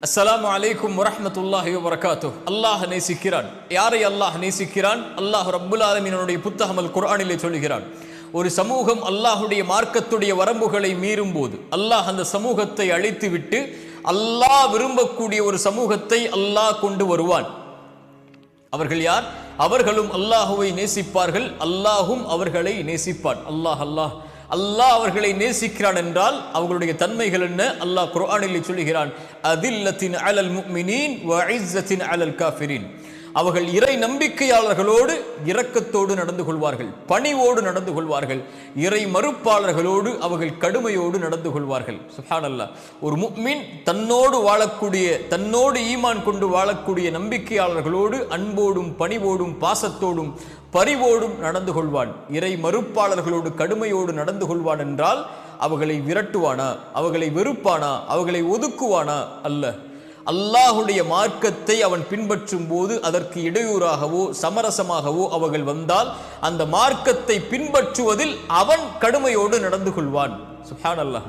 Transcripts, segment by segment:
அஸ்ஸலாமு அலைக்கும் வரஹ்மத்துல்லாஹி வபரகாத்துஹ். அல்லாஹ் நேசிக்கிறான். யாரை அல்லாஹ் நேசிக்கிறான்? அல்லாஹ் ரப்புல் ஆலமீனுடைய புத்தகம் அல் குர்ஆனிலே சொல்கிறான், ஒரு சமூகம் அல்லாஹுடைய மார்க்கத்துடைய வரம்புகளை மீறும் போது அல்லாஹ் அந்த சமூகத்தை அழித்து விட்டு அல்லாஹ் விரும்பக்கூடிய ஒரு சமூகத்தை அல்லாஹ் கொண்டு வருவான். அவர்கள் யார்? அவர்களும் அல்லாஹுவை நேசிப்பார்கள், அல்லாஹும் அவர்களை நேசிப்பான். அல்லாஹ் அவர்களை நேசிக்கிறான் என்றால் அவர்களுடைய தன்மைகள் என்ன? அல்லாஹ் குர்ஆனில் சொல்கிறான், அதில்லத்தின் அலல் முஃமினீன் வ இஸ்ஸத்தின் அலல் காஃபிரீன். அவர்கள் இறை நம்பிக்கையாளர்களோடு இரக்கத்தோடு நடந்து கொள்வார்கள், பணிவோடு நடந்து கொள்வார்கள். இறை மறுப்பாளர்களோடு அவர்கள் கடுமையோடு நடந்து கொள்வார்கள். சுப்ஹானல்லாஹ். ஒரு முஃமின் தன்னோடு ஈமான் கொண்டு வாழக்கூடிய நம்பிக்கையாளர்களோடு அன்போடும் பணிவோடும் பாசத்தோடும் பரிவோடும் நடந்து கொள்வான். இறை மறுப்பாளர்களோடு கடுமையோடு நடந்து கொள்வான் என்றால் அவர்களை விரட்டுவானா? அவர்களை வெறுப்பானா? அவர்களை ஒதுக்குவானா? அல்ல. அல்லாஹுடைய மார்க்கத்தை அவன் பின்பற்றும் போது அதற்கு இடையூறாகவோ சமரசமாகவோ அவர்கள் வந்தால் அந்த மார்க்கத்தை பின்பற்றுவதில் அவன் கடுமையோடு நடந்து கொள்வான். சுப்ஹானல்லாஹ்.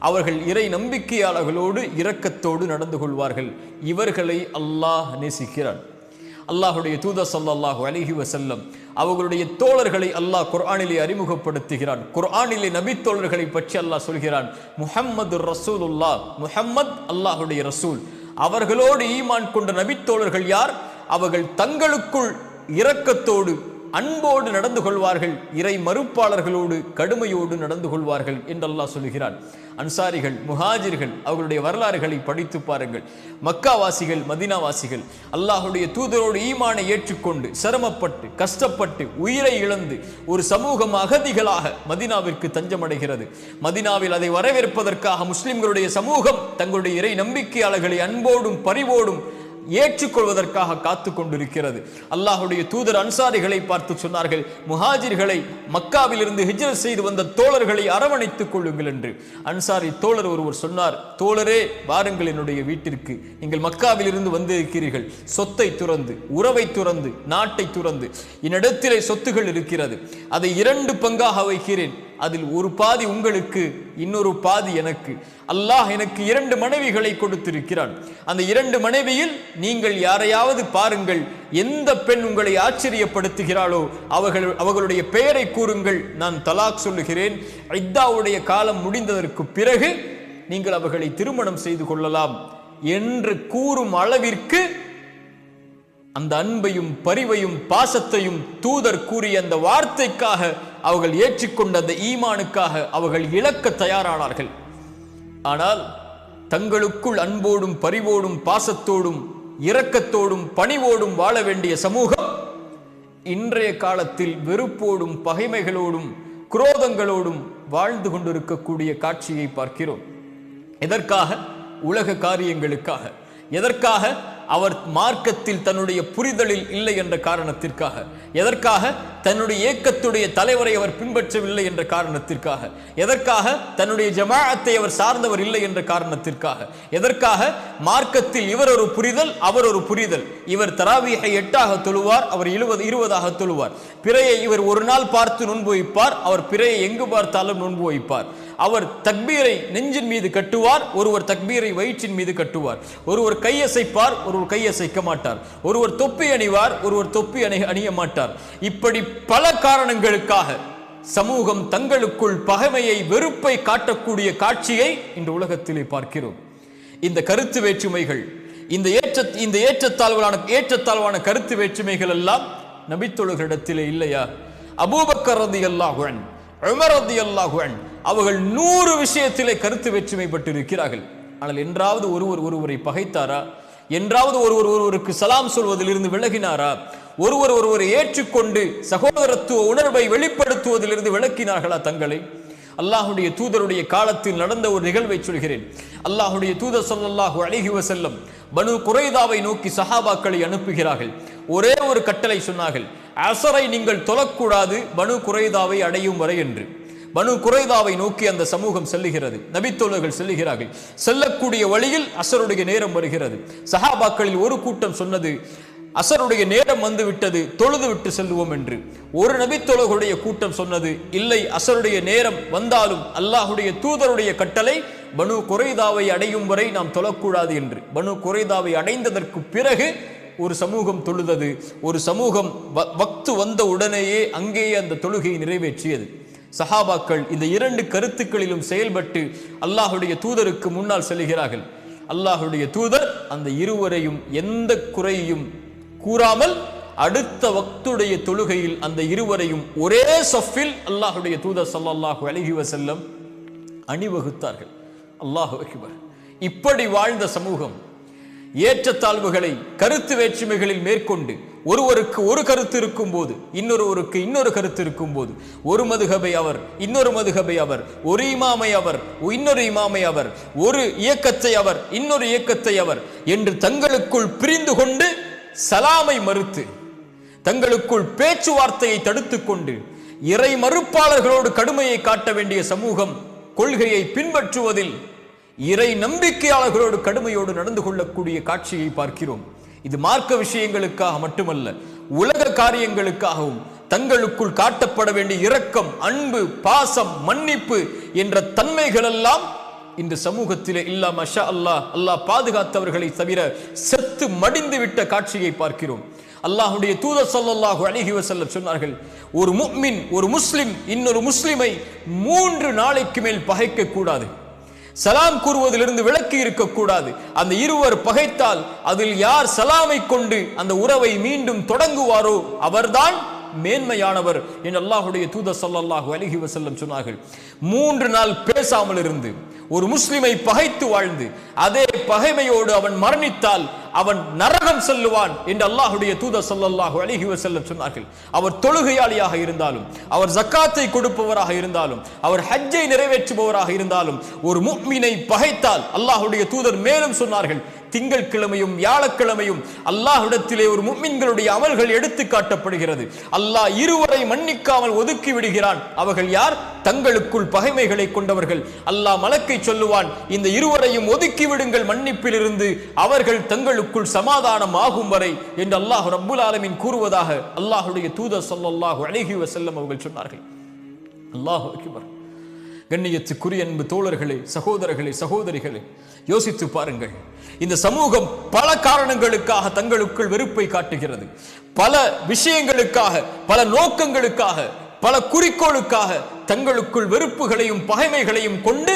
அவர்கள் இறை நம்பிக்கையாளர்களோடு இரக்கத்தோடு நடந்து கொள்வார்கள். இவர்களை அல்லாஹ் நேசிக்கிறான். அல்லாஹுடைய தூதர் ஸல்லல்லாஹு அலைஹி வஸல்லம் அவர்களுடைய தோழர்களை அல்லாஹ் குர்ஆனிலே அறிமுகப்படுத்துகிறான். குர்ஆனிலே நபி தோழர்களை பற்றி அல்லாஹ் சொல்கிறான், முஹம்மது ரசூலுல்லாஹ், முஹம்மத் அல்லாஹுடைய ரசூல். அவர்களோடு ஈமான் கொண்ட நபி தோழர்கள் யார்? அவர்கள் தங்களுக்குள் இரக்கத்தோடு அன்போடு நடந்து கொள்வார்கள், இறை மறுப்பாளர்களோடு கடுமையோடு நடந்து கொள்வார்கள் என்று அல்லாஹ் சொல்கிறான். அன்சாரிகள், முஹாஜிர்கள், அவர்களுடைய வரலாறுகளை படித்து பாருங்கள். மக்காவாசிகள், மதீனாவாசிகள் அல்லாஹுடைய தூதரோடு ஈமானை ஏற்றுக்கொண்டு சிரமப்பட்டு கஷ்டப்பட்டு உயிரை இழந்து ஒரு சமூகம் அகதிகளாக மதீனாவிற்கு தஞ்சமடைகிறது. மதீனாவில் அதை வரவேற்பதற்காக முஸ்லிம்களுடைய சமூகம் தங்களுடைய இறை நம்பிக்கையாளர்களை அன்போடும் பரிவோடும் ஏற்றுக்கொள்வதற்காக காத்து கொண்டிருக்கிறது. அல்லாஹுடைய தூதர் அன்சாரிகளை பார்த்து சொன்னார்கள், முஹாஜிர்களை, மக்காவிலிருந்து ஹிஜ்ரத் செய்து வந்த தோழர்களை அரவணைத்துக் கொள்ளுங்கள் என்று. அன்சாரி தோழர் ஒருவர் சொன்னார், தோழரே வாருங்கள் என்னுடைய வீட்டிற்கு, நீங்கள் மக்காவிலிருந்து வந்திருக்கிறீர்கள், சொத்தை துறந்து, உறவை துறந்து, நாட்டை துறந்து, என்னிடத்திலே சொத்துகள் இருக்கிறது, அதை 2 பங்காக வைக்கிறேன், அதில் ஒரு பாதி உங்களுக்கு, இன்னொரு பாதி எனக்கு. அல்லாஹ் எனக்கு 2 மனைவிகளை கொடுத்திருக்கிறான். அந்த 2 மனைவியில் நீங்கள் யாரையாவது பாருங்கள், எந்த பெண் உங்களை ஆச்சரியப்படுத்துகிறாளோ அவர்களுடைய பெயரை கூறுங்கள், நான் தலாக் சொல்லுகிறேன். இத்தாவுடைய காலம் முடிந்ததற்கு பிறகு நீங்கள் அவர்களை திருமணம் செய்து கொள்ளலாம் என்று கூறும் அளவிற்கு அந்த அன்பையும் பரிவையும் பாசத்தையும் தூதர் கூறிய அந்த வார்த்தைக்காக அவர்கள் ஏற்றுக்கொண்ட அந்த ஈமானுக்காக அவர்கள் இழக்க தயாரானார்கள். ஆனால் தங்களுக்குள் அன்போடும் பரிவோடும் பாசத்தோடும் இரக்கத்தோடும் பணிவோடும் வாழ வேண்டிய சமூகம் இன்றைய காலத்தில் வெறுப்போடும் பகைமைகளோடும் குரோதங்களோடும் வாழ்ந்து கொண்டிருக்கக்கூடிய காட்சியை பார்க்கிறோம். எதற்காக? உலக காரியங்களுக்காக. எதற்காக? அவர் மார்க்கத்தில் தன்னுடைய புரிதலில் இல்லை என்ற காரணத்திற்காக. எதற்காக? தன்னுடைய இயக்கத்துடைய தலைவரை அவர் பின்பற்றவில்லை என்ற காரணத்திற்காக. எதற்காக? தன்னுடைய ஜமாஅத்தை அவர் சார்ந்தவர் இல்லை என்ற காரணத்திற்காக. எதற்காக? மார்க்கத்தில் இவர் ஒரு புரிதல், அவர் ஒரு புரிதல். இவர் தராவீஹை 8ஆக தொழுவார், அவர் 20ஆக தொழுவார். பிறையை இவர் ஒரு நாள் பார்த்து நோன்பு வைப்பார், அவர் பிறையை எங்கு பார்த்தாலும் நோன்பு வைப்பார். அவர் தக்பீரை நெஞ்சின் மீது கட்டுவார், ஒருவர் தக்பீரை வயிற்றின் மீது கட்டுவார். ஒருவர் கையசைப்பார், ஒருவர் கையசைக்க மாட்டார். ஒருவர் தொப்பி அணிவார், ஒருவர் தொப்பி அணிய மாட்டார். இப்படி பல காரணங்களுக்காக சமூகம் தங்களுக்குள் பகைமையை வெறுப்பை காட்டக்கூடிய காட்சியை இன்று உலகத்திலே பார்க்கிறோம். இந்த கருத்து வேற்றுமைகள், இந்த ஏற்றத்தாழ்வான கருத்து வேற்றுமைகள் எல்லாம் நபித்தோழர்களிடத்திலே இல்லையா? அபூபக்கர் ரலியல்லாஹு அன்ஹு, உமர் ரலியல்லாஹு அன்ஹு அவர்கள் 100 விஷயத்திலே கருத்து வேற்றுமை பட்டிருக்கிறார்கள். ஆனால் என்றாவது ஒருவரை பகைத்தாரா? என்றாவது ஒருவருக்கு சலாம் சொல்வதிலிருந்து விலகினாரா? ஒருவரை ஏற்றுக்கொண்டு சகோதரத்துவ உணர்வை வெளிப்படுத்துவதிலிருந்து விலக்கினார்களா தங்களை? அல்லாஹுடைய தூதருடைய காலத்தில் நடந்த ஒரு நிகழ்வை சொல்கிறேன். அல்லாஹுடைய தூதர் ஸல்லல்லாஹு அலைஹி வஸல்லம் பனு குரைதாவை நோக்கி சஹாபாக்களை அனுப்புகிறார்கள். ஒரே ஒரு கட்டளை சொன்னார்கள், அஸரை நீங்கள் தொழக்கூடாது பனு குரைதாவை அடையும் வரை என்று. பனு குரைதாவை நோக்கி அந்த சமூகம் செல்லுகிறது, நபித்தோழர்கள் செல்லுகிறார்கள். செல்லக்கூடிய வழியில் அஸருடைய நேரம் வருகிறது. சஹாபாக்களில் ஒரு கூட்டம் சொன்னது, அஸருடைய நேரம் வந்து விட்டது, தொழுது விட்டு செல்லுவோம் என்று. ஒரு நபித்தோழர்களுடைய கூட்டம் சொன்னது, இல்லை, அஸருடைய நேரம் வந்தாலும் அல்லாஹுடைய தூதருடைய கட்டளை பனு குறைதாவை அடையும் வரை நாம் தொழக்கூடாது என்று. பனு குறைதாவை அடைந்ததற்கு பிறகு ஒரு சமூகம் தொழுதது. ஒரு சமூகம் வக்து வந்த உடனேயே அங்கேயே அந்த தொழுகையை நிறைவேற்றியது. சஹாபாக்கள் இந்த இரண்டு கருத்துக்களிலும் செயல்பட்டு அல்லாஹுடைய தூதருக்கு முன்னால் செல்கிறார்கள். அல்லாஹுடைய தூதர் அந்த இருவரையும் எந்த குறையும் கூறாமல் அடுத்த வக்துடைய தொழுகையில் அந்த இருவரையும் ஒரே சஃபில் அல்லாஹுடைய தூதர் ஸல்லல்லாஹு அலைஹி வஸல்லம் அணிவகுத்தார்கள். அல்லாஹு அக்பர். இப்படி வாழ்ந்த சமூகம் ஏற்றத்தாழ்வுகளை கருத்து வேற்றுமைகளில் மேற்கொண்டு ஒருவருக்கு ஒரு கருத்து இருக்கும் போது இன்னொருவருக்கு இன்னொரு கருத்து இருக்கும் போது ஒரு மதுஹபை அவர், இன்னொரு மதுஹபை அவர், ஒரு இமாமை அவர், இன்னொரு இமாமை அவர், ஒரு இயக்கத்தை அவர், இன்னொரு இயக்கத்தை அவர் என்று தங்களுக்குள் பிரிந்து கொண்டு சலாமை மறுத்து தங்களுக்குள் பேச்சுவார்த்தையை தடுத்துக் கொண்டு இறை மறுப்பாளர்களோடு கடுமையை காட்ட வேண்டிய சமூகம் கொள்கையை பின்பற்றுவதில் இறை நம்பிக்கையாளர்களோடு கடுமையோடு நடந்து கொள்ளக்கூடிய காட்சியை பார்க்கிறோம். இது மார்க்க விஷயங்களுக்காக மட்டுமல்ல, உலக காரியங்களுக்காகவும் தங்களுக்குள் காட்டப்பட வேண்டிய இரக்கம், அன்பு, பாசம், மன்னிப்பு என்ற தன்மைகள் எல்லாம் இந்த சமூகத்திலே இல்லா மஷா அல்லாஹ், அல்லாஹ் பாதுகாத்தவர்களை தவிர செத்து மடிந்து விட்ட காட்சியை பார்க்கிறோம். அல்லாஹுடைய தூதர் ஸல்லல்லாஹு அலைஹி வஸல்லம் சொன்னார்கள், ஒரு முஃமின், ஒரு முஸ்லிம் இன்னொரு முஸ்லிமை 3 நாளைக்கு மேல் பகைக்க கூடாது. சலாம் கூறுவதிலிருந்து விலக்கி இருக்கக்கூடாது. அந்த இருவர் பகைத்தால் அதில் யார் சலாமை கொண்டு அந்த உறவை மீண்டும் தொடங்குவாரோ அவர்தான் மேன்மையானவர் என்று அல்லாஹுடைய தூதர் ஸல்லல்லாஹு அலைஹி வஸல்லம் சொன்னார்கள். 3 நாள் பேசாமல் இருந்து ஒரு முஸ்லிமை பகைத்து வாழ்ந்து அதே பகைமையோடு அவன் மரணித்தால் அவன் நரகம் செல்லுவான் என்று அல்லாஹுடைய தூதர் ஸல்லல்லாஹு அலைஹி வஸல்லம் சொன்னார்கள். அவர் தொழுகையாளியாக இருந்தாலும், அவர் ஜக்காத்தை கொடுப்பவராக இருந்தாலும், அவர் ஹஜ்ஜை நிறைவேற்றுபவராக இருந்தாலும் ஒரு முஃமினை பகைத்தால் அல்லாஹுடைய தூதர் மேலும் சொன்னார்கள், திங்கள் கிழமையும் வியாழக்கிழமையும் அல்லாஹ்விடத்திலே ஒரு முஃமின்களுடைய அமல்கள் எடுத்து காட்டப்படுகிறது. அல்லாஹ் இருவரை மன்னிக்காமல் ஒதுக்கி விடுகிறான். அவர்கள் யார்? தங்களுக்குள் பகைமைகளை கொண்டவர்கள். அல்லாஹ் மலக்கை சொல்லுவான், இந்த இருவரையும் ஒதுக்கி விடுங்கள் மன்னிப்பிலிருந்து, அவர்கள் தங்களுக்குள் சமாதானம் ஆகும் வரை என்று அல்லாஹ் ரப்புல் ஆலமீன் கூறுவதாக அல்லாஹ்வுடைய தூதர் ஸல்லல்லாஹு அலைஹி வஸல்லம் அவர்கள் சொன்னார்கள். அல்லாஹு அக்பர். கண்ணியத்துக்குரிய அன்பு தோழர்களே, சகோதரர்களே, சகோதரிகளே, யோசித்து பாருங்கள். இந்த சமூகம் பல காரணங்களுக்காக தங்களுக்குள் வெறுப்பை காட்டுகிறது. பல விஷயங்களுக்காக, பல நோக்கங்களுக்காக, பல குறிக்கோளுக்காக தங்களுக்குள் வெறுப்புகளையும் பகைமைகளையும் கொண்டு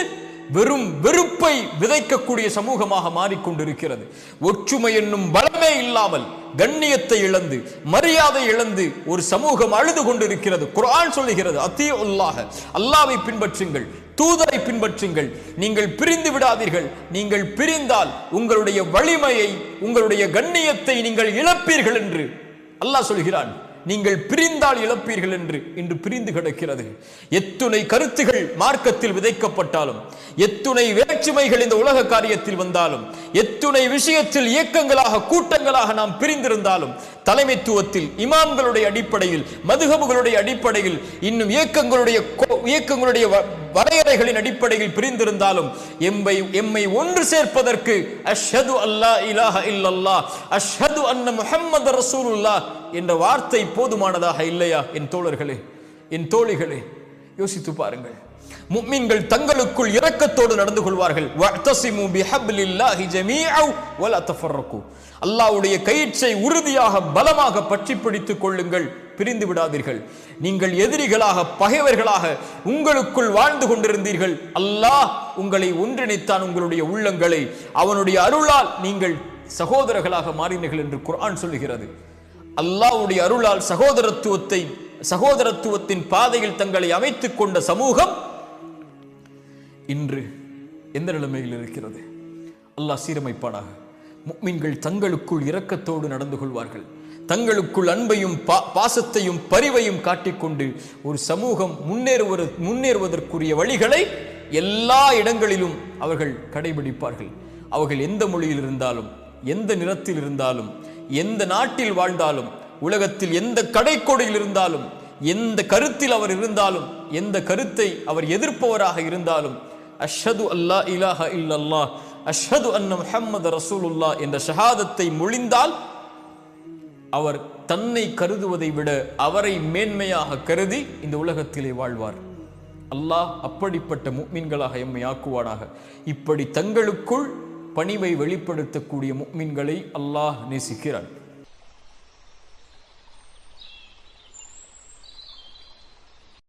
வெறும் வெறுப்பை விதைக்கக்கூடிய சமூகமாக மாறிக்கொண்டிருக்கிறது. ஒற்றுமை என்னும் பலமே இல்லாமல் கண்ணியத்தை இழந்து மரியாதை இழந்து ஒரு சமூகம் அழுது கொண்டிருக்கிறது. குர்ஆன் சொல்லுகிறது, அத்தீஉல்லாஹ், அல்லாஹ்வை பின்பற்றுங்கள், தூதரை பின்பற்றுங்கள், நீங்கள் பிரிந்து விடாதீர்கள். நீங்கள் பிரிந்தால் உங்களுடைய வலிமையை, உங்களுடைய கண்ணியத்தை நீங்கள் இழப்பீர்கள் என்று அல்லாஹ் சொல்கிறான். நீங்கள் பிரிந்தால் இழப்பீர்கள் என்று இன்று பிரிந்து கிடக்கிறது. எத்துணை கருத்துகள் மார்க்கத்தில் விதைக்கப்பட்டாலும், எத்துணை வேற்றுமைகள் இந்த உலக காரியத்தில் வந்தாலும், எத்துணை விஷயத்தில் இயக்கங்களாக கூட்டங்களாக நாம் பிரிந்திருந்தாலும், தலைமைத்துவத்தில் இமாம்களுடைய அடிப்படையில், மதுஹபுகளுடைய அடிப்படையில், இன்னும் இயக்கங்களுடைய வரையறைகளின் அடிப்படையில் பிரிந்திருந்தாலும் எம்மை ஒன்று சேர்ப்பதற்கு அஷ்ஹது அல்லா இலாஹ இல்லல்லாஹ், அஷ்ஹது அன்ன முஹம்மது ரசூலுல்லாஹ் என்ற வார்த்தை போதுமானதாக இல்லையா? என் தோழர்களே, என் தோழிகளே, யோசித்து பாருங்கள். முஃமின்கள் தங்களுக்குள் இரக்கத்தோடு நடந்து கொள்வார்கள். வஅ்தஸிமு பிஹப்லில்லாஹி ஜமீஅன் வலா தஃபர்ரகு. அல்லாஹ்வுடைய கயிற்றை உறுதியாக பலமாக பற்றி பிடித்துக் கொள்ளுங்கள், பிரிந்து விடாதீர்கள். நீங்கள் எதிரிகளாக, பகைவர்களாக உங்களுக்குள் வாழ்ந்து கொண்டிருந்தீர்கள். அல்லாஹ் உங்களை ஒன்றிணைத்தான், உங்களுடைய உள்ளங்களை. அவனுடைய அருளால் நீங்கள் சகோதரர்களாக மாறினீர்கள் என்று குர்ஆன் சொல்லுகிறது. அல்லாஹ்வுடைய அருளால் சகோதரத்துவத்தின் பாதையில் தங்களை அமைத்துக் கொண்ட சமூகம் இன்று எந்த நிலைமையில் இருக்கிறது? அல்லாஹ் சீரமைப்பானாக. முஃமின்கள் தங்களுக்குள் இரக்கத்தோடு நடந்து கொள்வார்கள். தங்களுக்குள் அன்பையும் பாசத்தையும் பரிவையும் காட்டிக்கொண்டு ஒரு சமூகம் முன்னேறுவதற்குரிய வழிகளை எல்லா இடங்களிலும் அவர்கள் கடைபிடிப்பார்கள். அவர்கள் எந்த மொழியில் இருந்தாலும், எந்த நிறத்தில் இருந்தாலும், எந்த நாட்டில் வாழ்ந்தாலும், உலகத்தில் எந்த கடைக்கோடியில் இருந்தாலும், எந்த கருத்தில் அவர் இருந்தாலும், எந்த கருத்தை அவர் எதிர்ப்பவராக இருந்தாலும், அஷ்ஹது அல்லா இலாஹ இல்லல்லாஹ், அஷ்ஹது அன்ன முஹம்மது ரசூலுல்லாஹ் என்ற ஷஹாதத்தை மொழிந்தால் அவர் தன்னை கருதுவதை விட அவரை மேன்மையாக கருதி இந்த உலகத்திலே வாழ்வார். அல்லாஹ் அப்படிப்பட்ட முஃமின்களாக எம்மை ஆக்குவானாக. இப்படி தங்களுக்குள் பணிவை வெளிப்படுத்தக்கூடிய முஃமின்களை அல்லாஹ் நேசிக்கிறான்.